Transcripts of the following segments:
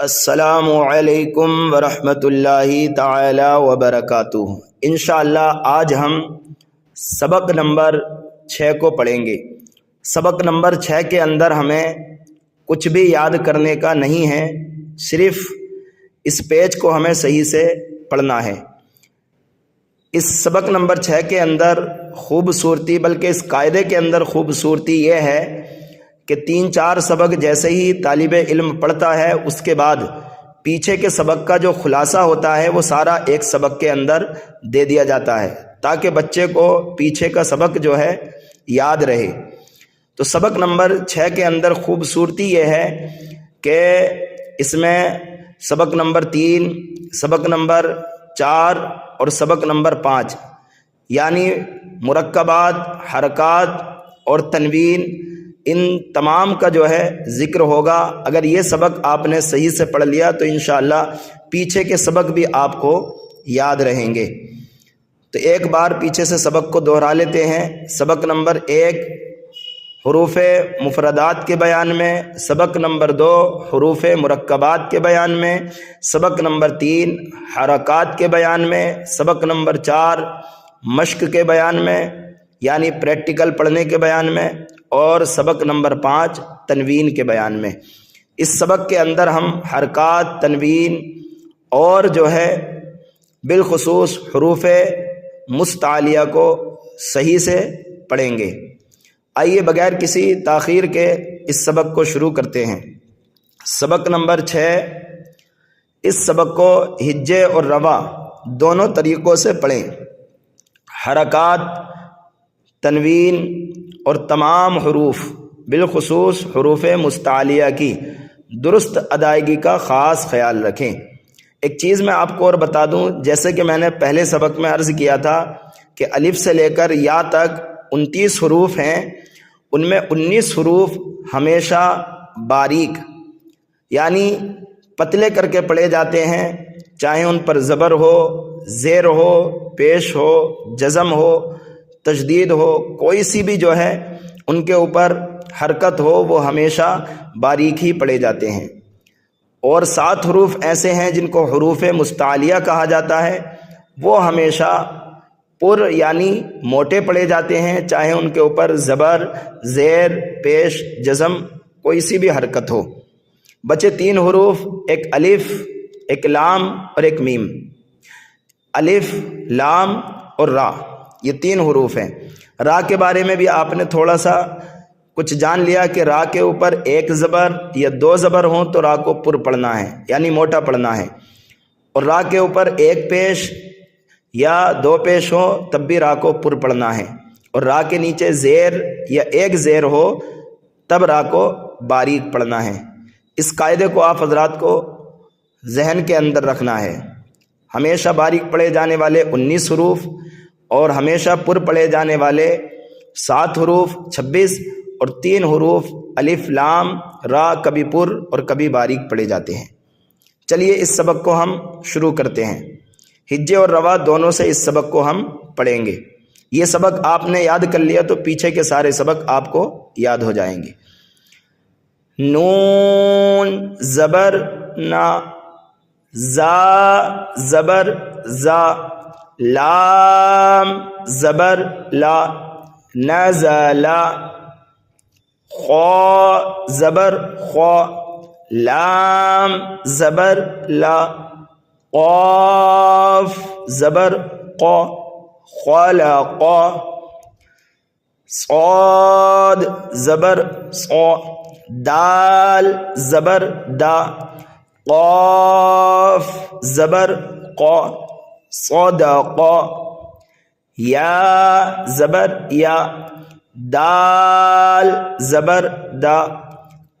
अस्सलामु अलैकुम वरहमतुल्लाहि ताला वबरकातुहू। इंशाअल्लाह आज हम सबक नंबर 6 को पढ़ेंगे। सबक नंबर 6 के अंदर हमें कुछ भी याद करने का नहीं है, सिर्फ इस पेज को हमें सही से पढ़ना है। इस सबक नंबर 6 के अंदर खूबसूरती, बल्कि इस कायदे के अंदर खूबसूरती यह है कि 3-4 सबक जैसे ही तालिब इल्म पढ़ता है, उसके बाद पीछे के सबक का जो खुलासा होता है वो सारा एक सबक के अंदर दे दिया जाता है, ताकि बच्चे को पीछे का सबक जो है याद रहे। तो सबक नंबर 6 के अंदर खूबसूरती ये है कि इसमें सबक नंबर 3, सबक नंबर 4 और सबक नंबर 5 यानी मुरक्कबात, हरकात और तनवीन, इन तमाम का जो है ज़िक्र होगा। अगर ये सबक आपने सही से पढ़ लिया तो इंशाअल्लाह पीछे के सबक भी आपको याद रहेंगे। तो एक बार पीछे से सबक को दोहरा लेते हैं। सबक नंबर 1 हुरूफ़ मुफरदात के बयान में, सबक नंबर 2 हुरूफ़ मुरक्कबात के बयान में, सबक नंबर 3 हरकात के बयान में, सबक नंबर 4 मश्क के बयान में यानी प्रैक्टिकल पढ़ने के बयान में, और सबक नंबर 5 तनवीन के बयान में। इस सबक के अंदर हम हरकात, तनवीन और जो है बिलखुसूस हुरूफ़ मुस्तालिया को सही से पढ़ेंगे। आइए बगैर किसी ताख़ीर के इस सबक को शुरू करते हैं। सबक नंबर 6, इस सबक को हिज्जे और रवा दोनों तरीक़ों से पढ़ें। हरकात, तनवीन और तमाम हरूफ बिलखुसूस हुरूफ़ मुस्तालिया की दुरुस्त अदायगी का ख़ास ख्याल रखें। एक चीज़ मैं आपको और बता दूं, जैसे कि मैंने पहले सबक में अर्ज़ किया था कि अलिफ से लेकर या तक 29 हरूफ हैं, उनमें 19 हरूफ हमेशा बारीक यानी पतले करके पढ़े जाते हैं, चाहे उन पर ज़बर हो, ज़ेर हो, पेश हो, जज़म हो, तशदीद हो, कोई सी भी जो है उनके ऊपर हरकत हो, वो हमेशा बारीक ही पढ़े जाते हैं। और 7 हरूफ ऐसे हैं जिनको हुरूफ़ मुस्तालिया कहा जाता है, वो हमेशा पुर यानी मोटे पढ़े जाते हैं, चाहे उनके ऊपर ज़बर, ज़ेर, पेश, जज़म कोई सी भी हरकत हो। बचे 3 हरूफ, एक अलिफ, एक लाम और एक मीम। अलिफ, लाम और रा, ये 3 हरूफ हैं। रा के बारे में भी आपने थोड़ा सा कुछ जान लिया कि रा के ऊपर एक ज़बर या 2 ज़बर हों तो रा को पुर पढ़ना है यानी मोटा पढ़ना है, और रा के ऊपर एक पेश या 2 पेश हो तब भी रा को पुर पढ़ना है, और रा के नीचे ज़ेर या एक ज़ेर हो तब रा को बारीक पढ़ना है। इस कायदे को आप हज़रात को जहन के अंदर रखना है। हमेशा बारीक पढ़े जाने वाले 19 हरूफ और हमेशा पुर पढ़े जाने वाले 7 हरूफ 26 और 3 हरूफ अलिफ, लाम, रा कभी पुर और कभी बारीक पढ़े जाते हैं। चलिए इस सबक को हम शुरू करते हैं। हिज्जे और रवा दोनों से इस सबक को हम पढ़ेंगे। ये सबक आपने याद कर लिया तो पीछे के सारे सबक आपको याद हो जाएंगे। नून ज़बर ना, जा ज़बर जा, लाम ज़बर ला, नज़ला, खौ ज़बर खौ, लाम ज़बर ला, क़ाफ ज़बर क़ौ, ख़लक़, सौद ज़बर सौ, दाल ज़बर दा, क़ाफ ज़बर क़ौ, सौदक़, या ज़बर या, दाल ज़बर दा,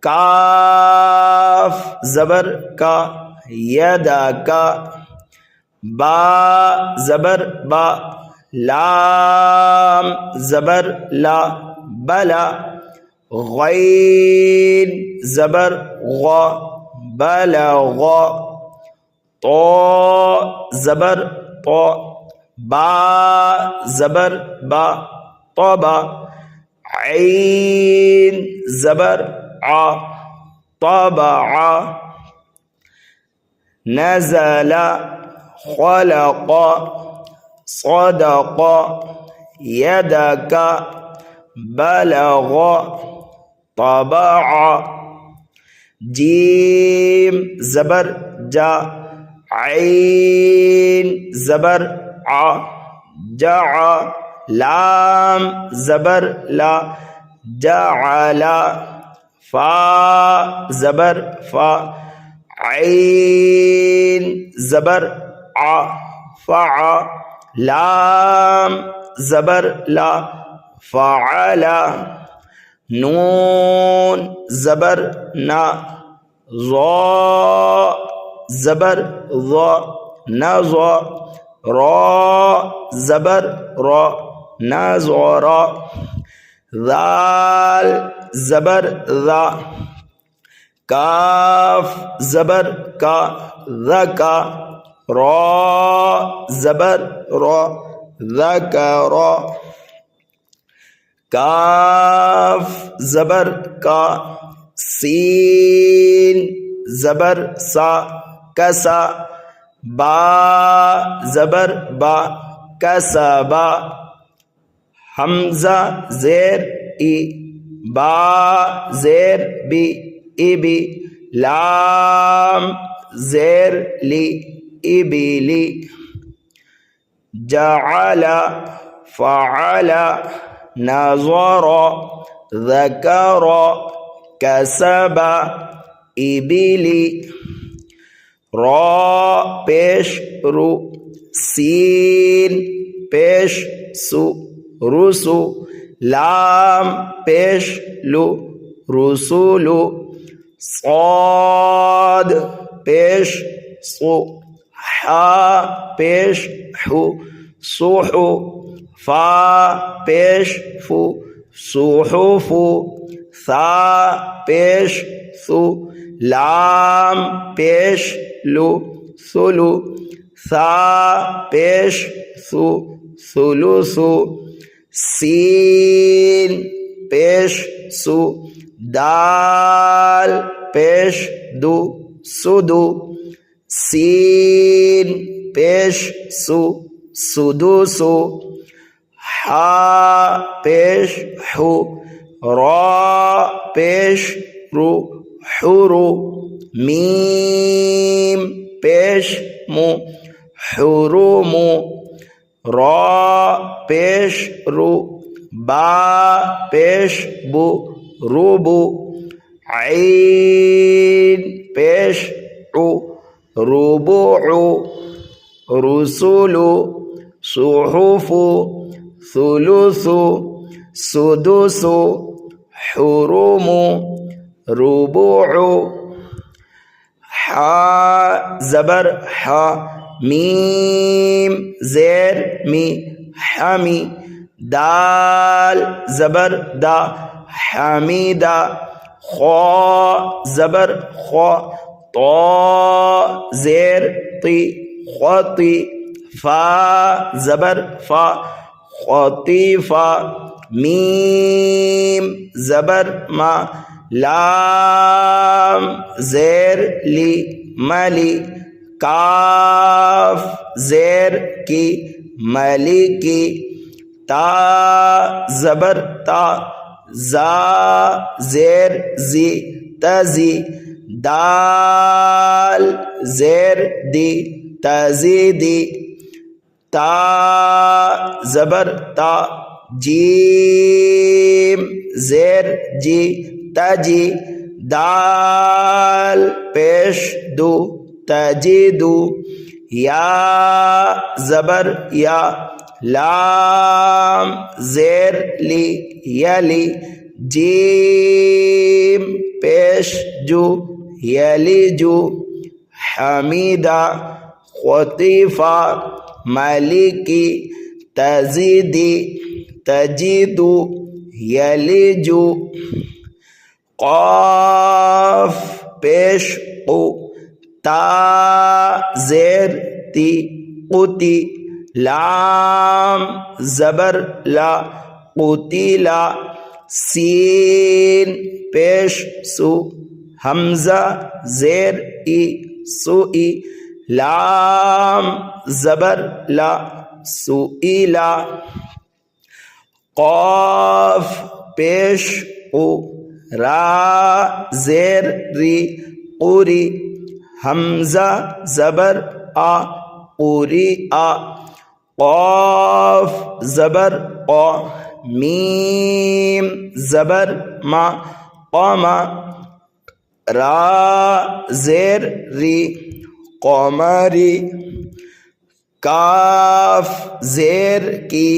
काफ ज़बर का, यदा का, बा ज़बर बा, लाम ज़बर ला, बला, गैन ज़बर गौ, बलग़, तो ज़बर तो, बा ज़बर बा, तौबा, ऐन ज़बर आ, तौबा, नज़ल खलक़ सदक़ यदक बलग़ तबअ। जीम ज़बर जा, ऐन ज़बर आ, जअ। लाम ज़बर ला, जअला। फा ज़बर फा, ऐन ज़बर आ, फ़अ। लाम ज़बर ला, फ़अला। नून ज़बर ना, ज़ा ज़बर ज़ा, नज़ा। रा ज़बर रा, नज़रा। ज़ाल ज़बर ज़ा, काफ ज़बर का, ज़का। रा ज़बर रा, ज़करा। काफ ज़बर का, सीन ज़बर सा, कसा। बा ज़बर बा, कसबा। हमज़ा ज़ेर ई, बा ज़ेर बी, इबी। लाम ज़ेर ली, इबिली। जअल फ़अल, नज़र, ज़कर, कसब, इबिली। रा पेश रु, सीन पेश सु, रुसु। लाम पेश लु, रुसुलु। साद पेश सु, हा पेश हु, सुहु। फा पेश फु, सुहुफु। सा पेश सु, लाम पेश लु, सुलु। सा पेश सु, सुलुसु। सीन पेश सु, दाल पेश दु, सुदु। सीन पेश सु, सुदुसु। हा पेश हु, रा पेश रु, हुरु। मीम पेश मु, हुरुमु। रा पेश रु, बा पेश बु, रुबु। ऐन पेश उ, रुबुउ। रुसुलु, सुहुफु। सुलुसु, सुदुसु। हुरुमु, रुबुउ। हा ज़बर हा, मीम ज़ेर मी, हमी। दाल ज़बर दा, हमीदा। खा ज़बर खा, ता ज़ेर ती, ख़ती। फा ज़बर फा, ख़तीफ़ा। मीम ज़बर मा, लाम ज़ेर ली, मली। काफ ज़ेर की, मलिकी। ता ज़बर ता, ज़ा ज़ेर ज़ी, तज़ी। दाल ज़ेर दी, तज़ीदी। ता ज़बर ता, जीम ज़ेर जी, तजी। दाल पेश दु, तजीदु। या ज़बर या, लाम ज़ेर ली, यली। जीम पेश जु, यलीजु। हमीदा, ख़तीफ़ा, मलिकी। तज़ीदी, तजीदु, यलीजु। क़ाफ पेश क़ु, ता ज़ेर ती, क़ुती। लाम ज़बर ला, क़ुतिला। सीन पेश सु, हमज़ा ज़ेर ई, सुई, लाम ज़बर ला, सुईला, क़ाफ पेश क़ु, रा ज़ेर री, क़ुरी, हमज़ा ज़बर आ, क़ुरी आ, क़ाफ ज़बर क़ा, मीम ज़बर मा, क़ामा, रा ज़ेर री, क़मरी, काफ ज़ेर की,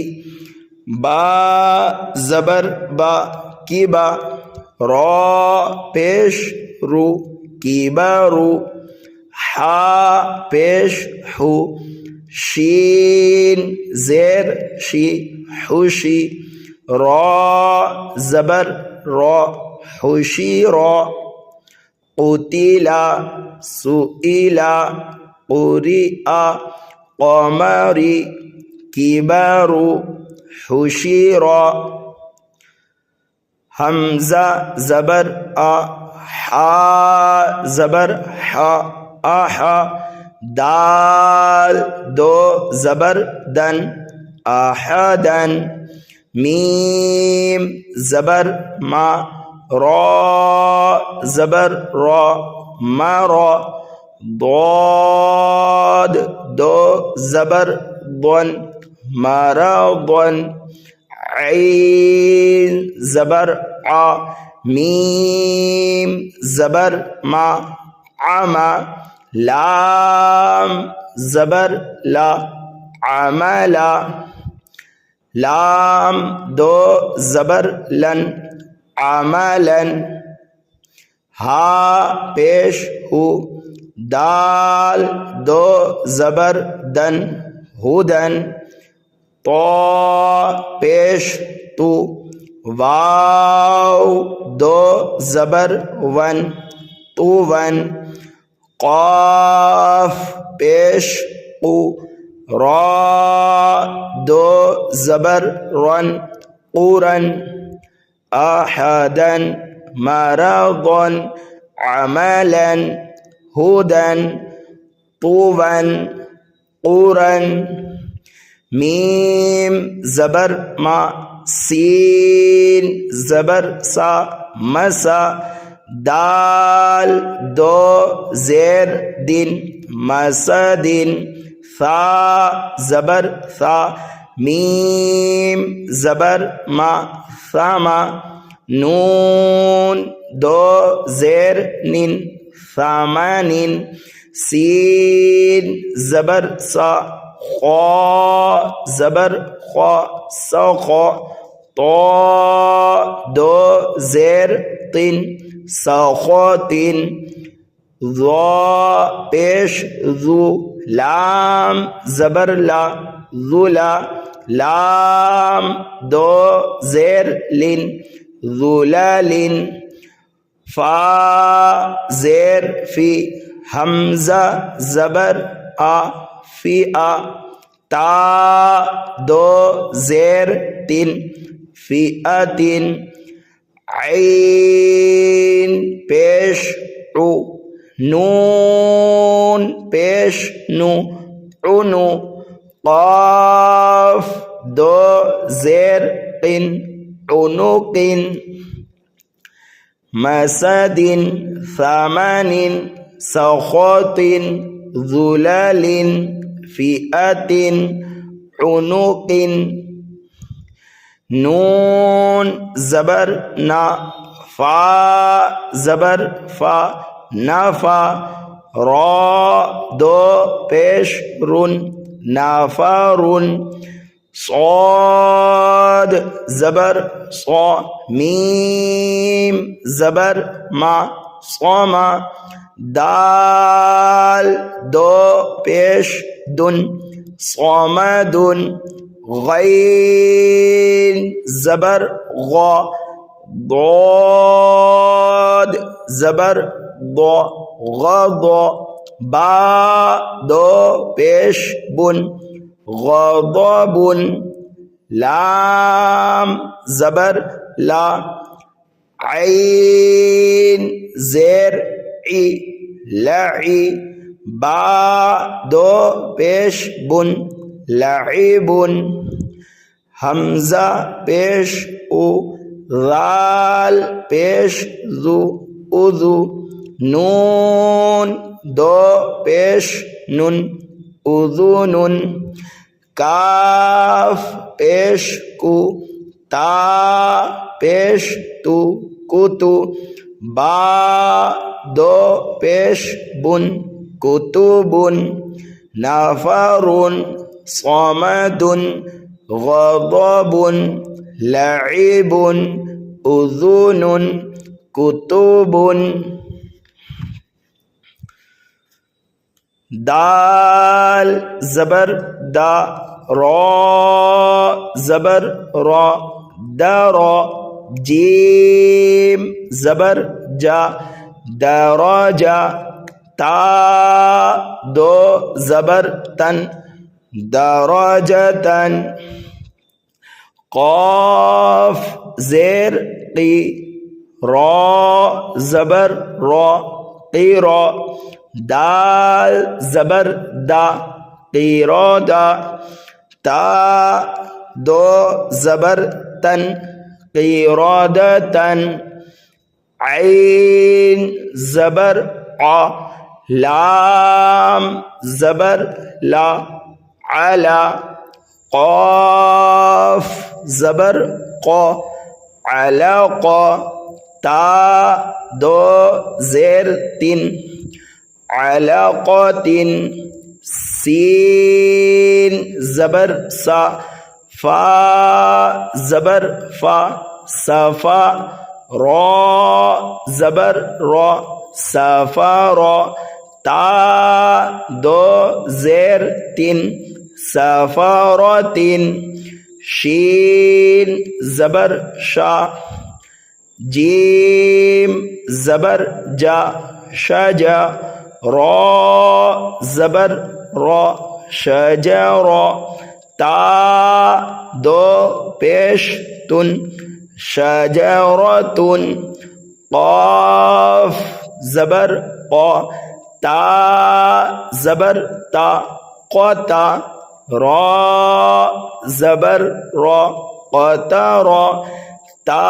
बा ज़बर बा, कीबा, रा पेश रू, कीबारू, हा पेश हु, शीन ज़ेर शी, हुशी, रा ज़बर रा, हुशीरा, क़ुतिला, सुईला, क़ुरिआ, क़मरी, किबारू, हुशीरा, हमज़ा ज़बर आ, हा ज़बर हा, आहा, दाल दो ज़बर दन, आहदन, मीम ज़बर मा, रा ज़बर रा, मरा, ضاد दो ज़बर वन, मरदन, ऐन ज़बर आ, मीम ज़बर मा, आमा, लाम ज़बर ला, अमला, लाम दो ज़बर लन, अमलन, हा पेश हु, दाल दो ज़बर दन, हुदन, तो पेश तु, वाव दो ज़बर वन, तुवन, क़ाफ पेश क़ु, रा दो ज़बर रन, क़ुरन, अहदन, मरदन, अमलन, हुदन, तुवन, क़ुरन, मीम ज़बर मा, सीन ज़बर सा, मसा, दाल दो ज़ेर दिन, मसदिन, सा ज़बर सा, मीम ज़बर मा, सामा, नून दो ज़ेर निन, सामानिन, सीन ज़बर सा, ख़ा ज़बर ख़ा, सख़ा, तो दो ज़ेर तिन, सख़ातिन, ज़ा पेश ज़ु, लाम ज़बर ला, ज़ुला, लाम दो ज़ेर लिन, ज़ुलालिन, फ़ा ज़ेर फ़ी, हमज़ा ज़बर आ, फ़िआ, ता दो ज़ेर तिन, फ़िअतिन, ऐन पेश उ, नून पेश नु, उनु, क़ाफ दो ज़ेर क़िन, उनुक़िन, मसदिन, समानिन, सख़ातिन, ज़ुलालिन, फ़िअतिन, उनुक़िन, नून ज़बर ना, फ़ा ज़बर फ़ा, नफ़ा, रा दो पेश रुन, नाफ़ारुन, صاد ज़बर صا, मीम ज़बर मा, صमा, दाल दो पेश दुन, صमदुन, गैन ज़बर ग़ा, ضاد ज़बर ضा, ग़दा, बा दो पेश बुन, ग़दबुन, लाम ज़बर ला, ऐन ज़ेर ई, लई, बा दो पेश बुन, लईबुन, हमजा पेश उ, राल पेश जु, उजु, नून दो पेश नुन, उजुनुन, काफ पेश कु, ता पेश तु, कुतु, बा दो पेश बुन, कुतुबुन, नफरुन, समदुन, गदबुन, लईबुन, उजुनुन, कुतुबुन। दाल ज़बर दा, रॉ ज़बर रॉ, दरा, जीम ज़बर जा, दराजा, ता दो ज़बर तन, दराजतन, क़ाफ ज़ेर क़ी, रॉ ज़बर रॉ, क़ीरा, दाल ज़बर दा, क़ीरादा, ता दो ज़बर तन, क़ीरादतन, ऐन ज़बर आ, लाम ज़बर ला, अला, क़ाफ ज़बर क़ा, अलक़ा, ता दो ज़ेर तीन, अलक़तिन, सीन ज़बर सा, फा ज़बर फा, सफ़ा, रॉ ज़बर रॉ, सफ़ारा, ता दो ज़ेर तीन, सफ़ारतिन, शीन ज़बर शा, जीम ज़बर जा, शजा, रॉ ज़बर रॉ, शजरा, ता दो पेश तुन, शजरतुन, क़ाफ ज़बर क़ा, ता ज़बर ता, क़ता, रॉ ज़बर रॉ, क़तरा, ता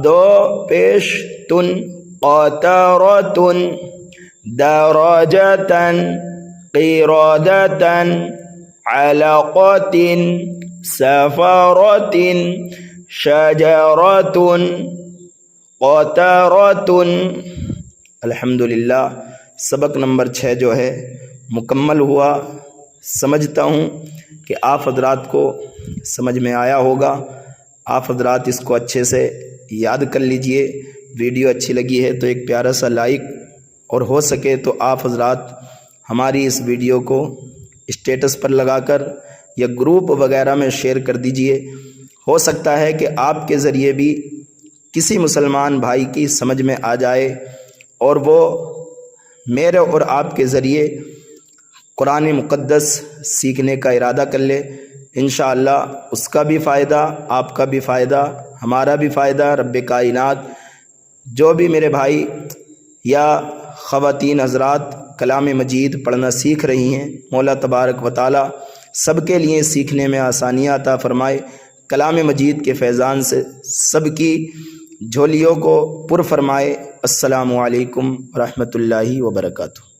दो पेश तुन, क़तरतुन, दराजतन, क़ीरादतन, अलक़तिन, सफ़रतिन, शजरतुन, क़तरतुन। अल्हम्दुलिल्लाह, सबक नंबर 6 जो है मुकम्मल हुआ। समझता हूँ कि आप हज़रात को समझ में आया होगा। आप हज़रात इसको अच्छे से याद कर लीजिए। वीडियो अच्छी लगी है तो एक प्यारा सा लाइक, और हो सके तो आप हज़रात हमारी इस वीडियो को स्टेटस पर लगाकर या ग्रुप वगैरह में शेयर कर दीजिए। हो सकता है कि आपके ज़रिए भी किसी मुसलमान भाई की समझ में आ जाए और वो मेरे और आपके ज़रिए कुरान मुक़द्दस सीखने का इरादा कर ले। इंशाअल्लाह उसका भी फ़ायदा, आपका भी फ़ायदा, हमारा भी फ़ायदा। रब्बे कायनात जो भी मेरे भाई या ख़वातीन हज़रात कलाम मजीद पढ़ना सीख रही हैं, मौला तबारक व तआला सबके लिए सीखने में आसानियाँ अता फ़रमाए। कलाम मजीद के फैज़ान से सबकी झोलियों को पुर फरमाए। अस्सलामु अलैकुम व रहमतुल्लाहि व बरकातुहू।